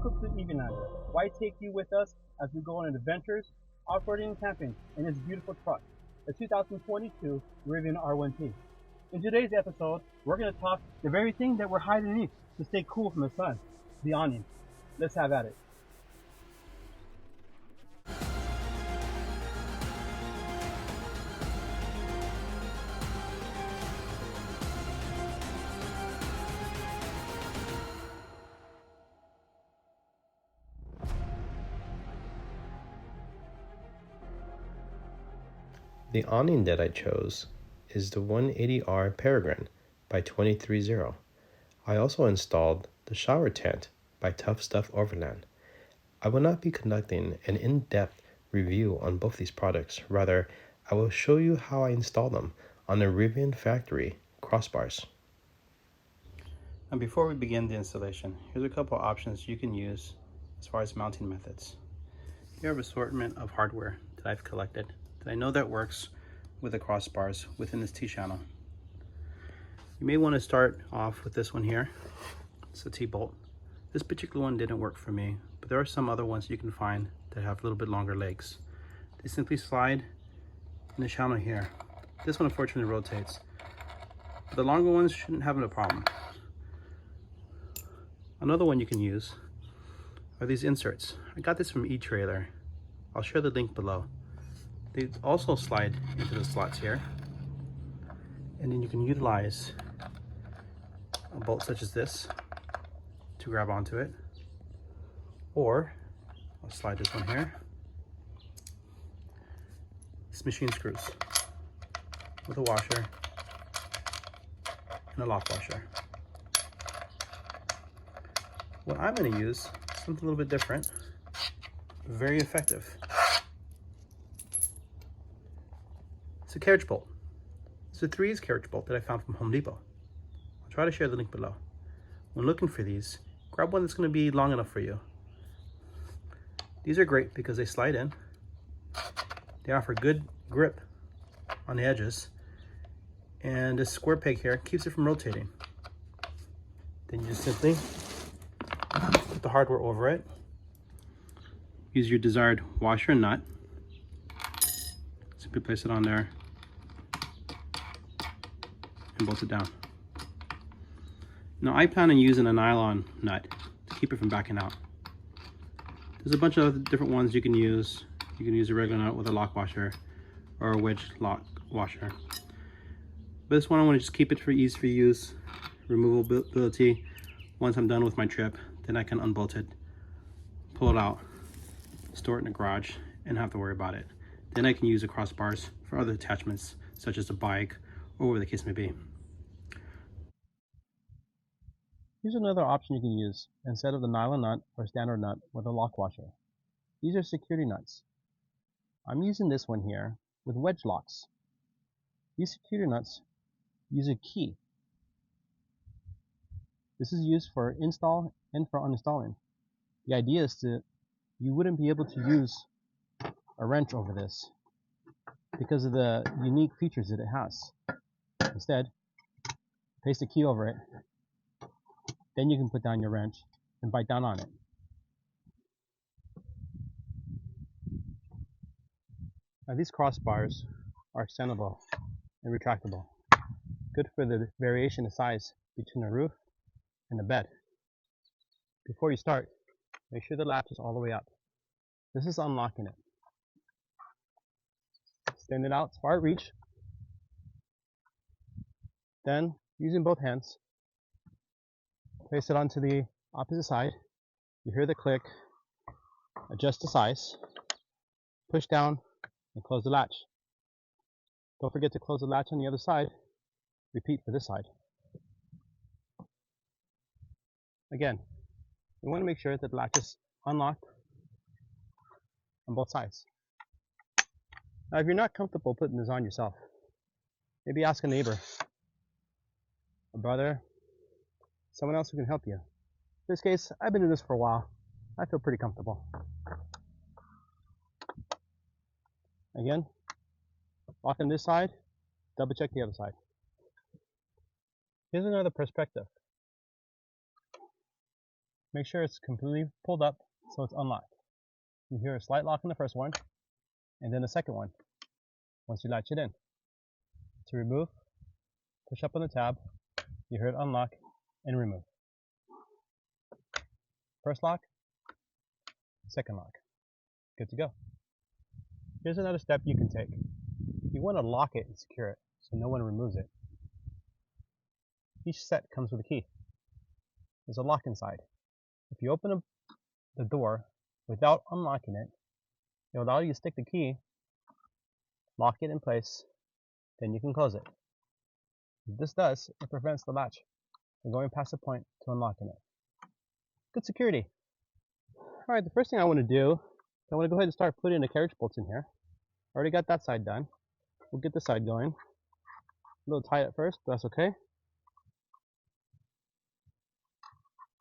Welcome to Overland. Why take you with us as we go on adventures, off-roading and camping in this beautiful truck, the 2022 Rivian R1T. In today's episode, we're going to talk the very thing that we're hiding beneath to stay cool from the sun, the awning. Let's have at it. The awning that I chose is the 180R Peregrine by 230. I also installed the shower tent by Tuff Overland. I will not be conducting an in-depth review on both these products. Rather, I will show you how I install them on the Rivian factory Crossbars. And before we begin the installation, here's a couple options you can use as far as mounting methods. Here I have an assortment of hardware that I've collected that I know that works with the crossbars within this T-channel. You may want to start off with this one here. It's a T-bolt. This particular one didn't work for me, but there are some other ones you can find that have a little bit longer legs. They simply slide in the channel here. This one unfortunately rotates, but the longer ones shouldn't have a problem. Another one you can use are these inserts. I got this from eTrailer. I'll share the link below. They also slide into the slots here, and then you can utilize a bolt such as this to grab onto it, or I'll slide this one here. It's machine screws with a washer and a lock washer. What I'm going to use is something a little bit different, very effective. It's a carriage bolt. It's a 3's carriage bolt that I found from Home Depot. I'll try to share the link below. When looking for these, grab one that's going to be long enough for you. These are great because they slide in. They offer good grip on the edges, and this square peg here keeps it from rotating. Then you just simply put the hardware over it. Use your desired washer and nut. Simply place it on there and bolt it down. Now I plan on using a nylon nut to keep it from backing out. There's a bunch of other different ones you can use. You can use a regular nut with a lock washer or a wedge lock washer. But this one I want to just keep it for ease for use, removability. Once I'm done with my trip, then I can unbolt it, pull it out, store it in the garage, and not have to worry about it. Then I can use the crossbars for other attachments, such as a bike or whatever the case may be. Here's another option you can use instead of the nylon nut or standard nut with a lock washer. These are security nuts. I'm using this one here with wedge locks. These security nuts use a key. This is used for install and for uninstalling. The idea is that you wouldn't be able to use a wrench over this because of the unique features that it has. Instead, place the key over it. Then you can put down your wrench and bite down on it. Now these crossbars are extendable and retractable. Good for the variation of size between the roof and the bed. Before you start, make sure the latch is all the way up. This is unlocking it. Extend it out as far as reach. Then, using both hands, place it onto the opposite side. You hear the click. Adjust the size. Push down and close the latch. Don't forget to close the latch on the other side. Repeat for this side. Again, you want to make sure that the latch is unlocked on both sides. Now, if you're not comfortable putting this on yourself, maybe ask a neighbor, a brother, someone else who can help you. In this case, I've been doing this for a while. I feel pretty comfortable. Again, lock on this side, double check the other side. Here's another perspective. Make sure it's completely pulled up so it's unlocked. You hear a slight lock in the first one, and then the second one once you latch it in. To remove, push up on the tab, you hear it unlock and remove. First lock, second lock. Good to go. Here's another step you can take. You want to lock it and secure it so no one removes it. Each set comes with a key. There's a lock inside. If you open the door without unlocking it, it'll allow you to stick the key, lock it in place, then you can close it. What this does, it prevents the latch from going past the point to unlocking it. Good security. Alright, the first thing I want to do, I want to go ahead and start putting the carriage bolts in here. Already got that side done. We'll get this side going. A little tight at first, but that's okay.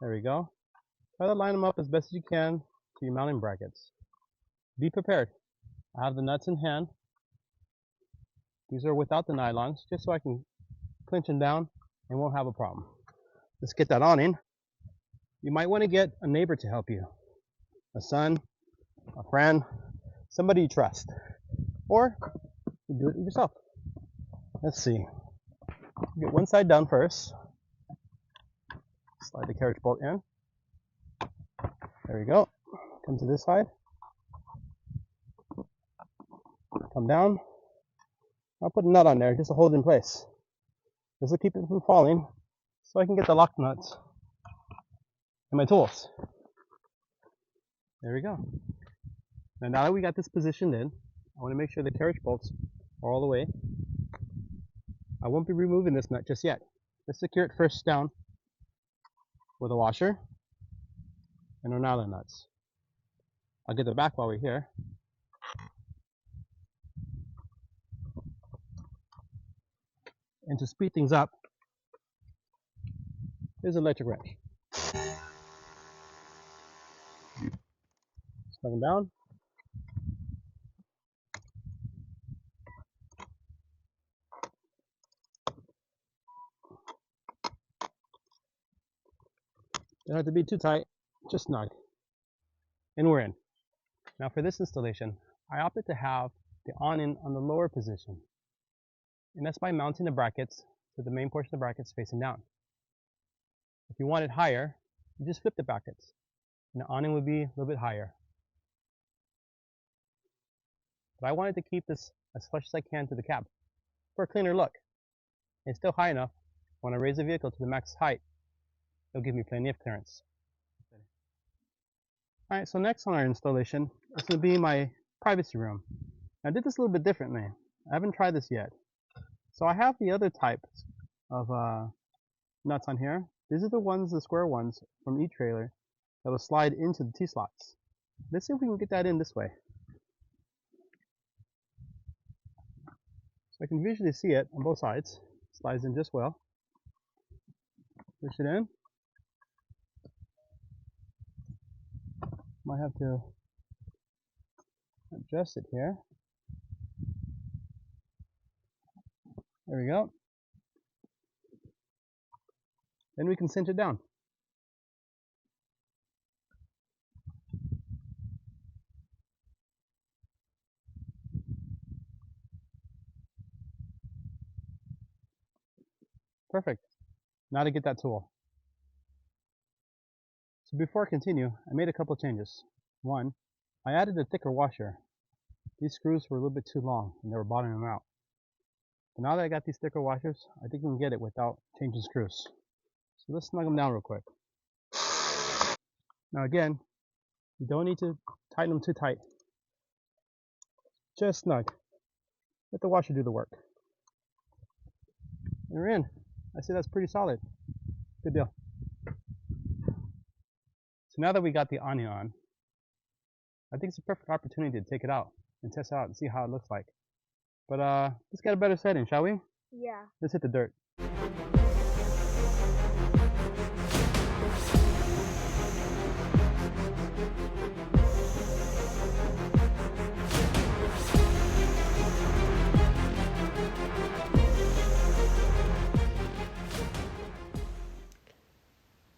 There we go. Try to line them up as best as you can to your mounting brackets. Be prepared. I have the nuts in hand. These are without the nylons, just so I can clinch them down and won't have a problem. Let's get that awning. You might want to get a neighbor to help you. A son, a friend, somebody you trust. Or you do it yourself. Let's see. Get one side down first. Slide the carriage bolt in. There we go. Come to this side. Come down. I'll put a nut on there just to hold it in place. This will keep it from falling so I can get the lock nuts and my tools. There we go. Now that we got this positioned in, I want to make sure the carriage bolts are all the way. I won't be removing this nut just yet. Let's secure it first down with a washer and our nylon nuts. I'll get the back while we're here. And to speed things up, here's an electric wrench. Slide them down. Don't have to be too tight, just snug. And we're in. Now for this installation, I opted to have the awning on the lower position. And that's by mounting the brackets to the main portion of the brackets facing down. If you want it higher, you just flip the brackets, and the awning would be a little bit higher. But I wanted to keep this as flush as I can to the cab for a cleaner look. It's still high enough. When I raise the vehicle to the max height, it'll give me plenty of clearance. Alright, so next on our installation is going to be my privacy room. I did this a little bit differently. I haven't tried this yet. So I have the other types of nuts on here. These are the ones, the square ones from E-Trailer that will slide into the T-slots. Let's see if we can get that in this way. So I can visually see it on both sides. Slides in just well. Push it in. Might have to adjust it here. There we go. Then we can cinch it down. Perfect. Now to get that tool. So before I continue, I made a couple changes. One, I added a thicker washer. These screws were a little bit too long and they were bottoming them out. But now that I got these thicker washers, I think we can get it without changing screws. So let's snug them down real quick. Now again, you don't need to tighten them too tight. Just snug. Let the washer do the work. And we're in. I say that's pretty solid. Good deal. So now that we got the awning on, I think it's a perfect opportunity to take it out and test it out and see how it looks like. But let's get a better setting, shall we? Yeah. Let's hit the dirt.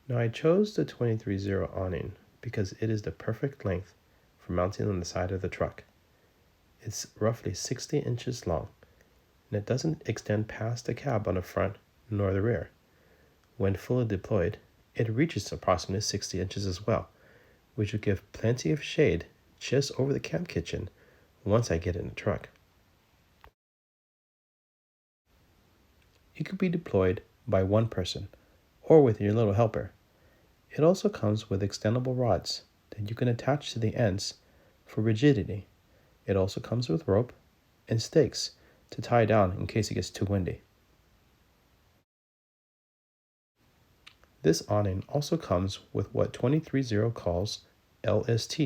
Now I chose the 23-0 awning because it is the perfect length for mounting on the side of the truck. It's roughly 60 inches long, and it doesn't extend past the cab on the front nor the rear. When fully deployed, it reaches approximately 60 inches as well, which will give plenty of shade just over the camp kitchen once I get in the truck. It could be deployed by one person or with your little helper. It also comes with extendable rods that you can attach to the ends for rigidity. It also comes with rope and stakes to tie down in case it gets too windy. This awning also comes with what 23-0 calls LST,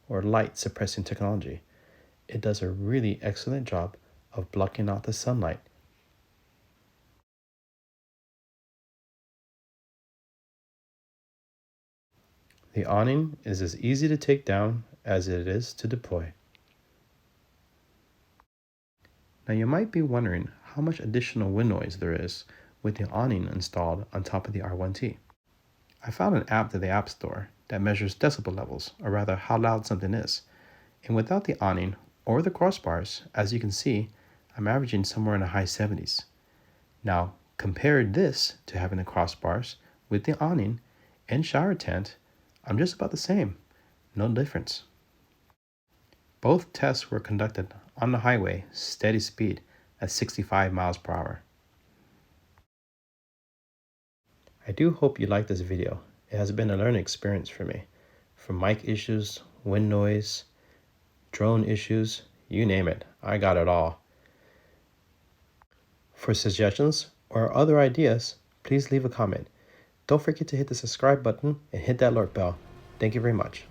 or light suppressing technology. It does a really excellent job of blocking out the sunlight. The awning is as easy to take down as it is to deploy. Now you might be wondering how much additional wind noise there is with the awning installed on top of the R1T. I found an app to the App Store that measures decibel levels, or rather how loud something is. And without the awning or the crossbars, as you can see, I'm averaging somewhere in the high 70s. Now, compare this to having the crossbars with the awning and shower tent, I'm just about the same, no difference. Both tests were conducted on the highway, steady speed at 65 miles per hour. I do hope you liked this video. It has been a learning experience for me. From mic issues, wind noise, drone issues, you name it, I got it all. For suggestions or other ideas, please leave a comment. Don't forget to hit the subscribe button and hit that alert bell. Thank you very much.